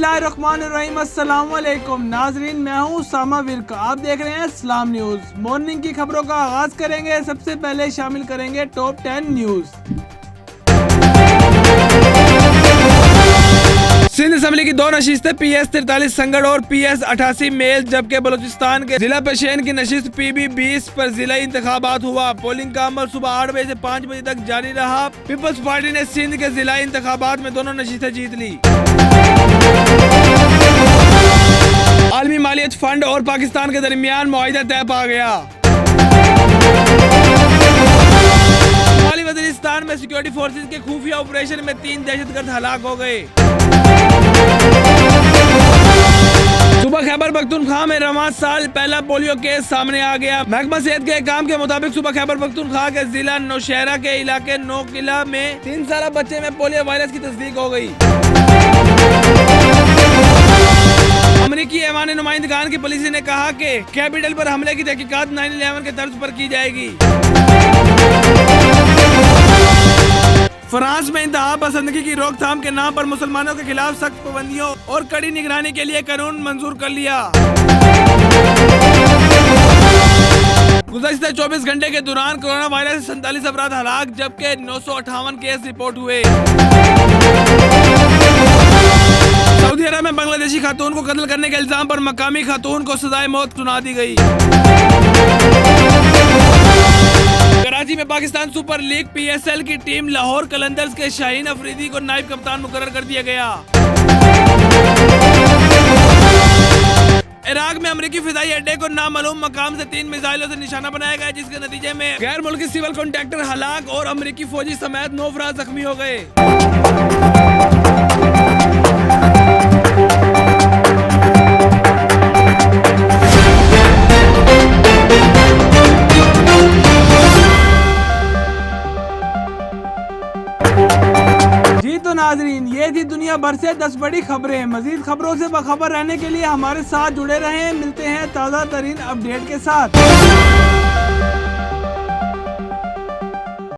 बिस्मिल्लाहिर्रहमानिर्रहीम। अस्सलाम वालेकुम नाजरीन, मैं हूँ सामा विरका। आप देख रहे हैं इस्लाम न्यूज़। मॉर्निंग की खबरों का आगाज करेंगे। सबसे पहले शामिल करेंगे टॉप 10 न्यूज़। सिंध असम्बली की दो नशिस्तें PS 43 संगढ़ और PS 88 मेल, जबकि बलूचिस्तान के जिला पेशेन की नशिस्त PB 20 पर जिला इंतखाबात हुआ। पोलिंग का अमल सुबह 8 बजे से 5 बजे तक जारी रहा। पीपल्स पार्टी ने सिंध के जिला इंतखाबात में दोनों नशिस्तें जीत ली। आलमी मालियत फंड और पाकिस्तान के दरमियान मुआहिदा तय पा गया। शुमाली वजीरिस्तान में सिक्योरिटी फोर्सेज के खुफिया ऑपरेशन में 3 दहशतगर्द हलाक हो गए। सुबह खैबर पख्तूनख्वा में रवां साल पहला पोलियो केस सामने आ गया। महकमा सेहत के काम के मुताबिक सुबह खैबर पख्तूनख्वा के जिला नौशहरा के इलाके नौकिला में 3 साल बच्चे में पोलियो वायरस की तस्दीक हो गई। अमरीकी ऐवान नुमाइंदगान की पॉलिसी ने कहा कि कैपिटल पर हमले की तहकीकात 9/11 के तर्ज पर की जाएगी। फ्रांस में इंतहा पसंदगी की रोकथाम के नाम पर मुसलमानों के खिलाफ सख्त पाबंदियों और कड़ी निगरानी के लिए कानून मंजूर कर लिया। गुज़श्ता 24 घंटे के दौरान कोरोना वायरस से 47 अफराद हलाक, जबकि 958 केस रिपोर्ट हुए। सऊदी अरब में बांग्लादेशी खातून को कत्ल करने के इल्जाम पर मकामी खातून को सजाए मौत सुना दी गई। कराची में पाकिस्तान सुपर लीग PSL की टीम लाहौर कलंदर्स के शाहीन अफरीदी को नायब कप्तान मुकर्रर कर दिया गया। इराक में अमेरिकी फिजाई अड्डे को नामालूम मकाम से 3 मिसाइलों से निशाना बनाया गया, जिसके नतीजे में गैर मुल्की सिविल कॉन्ट्रैक्टर हलाक और अमेरिकी फौजी समेत 9 अफराद जख्मी हो गए। जी तो नाजरीन, ये थी दुनिया भर से 10 बड़ी खबरें। मजीद खबरों से बाखबर रहने के लिए हमारे साथ जुड़े रहें। मिलते हैं ताज़ा तरीन अपडेट के साथ।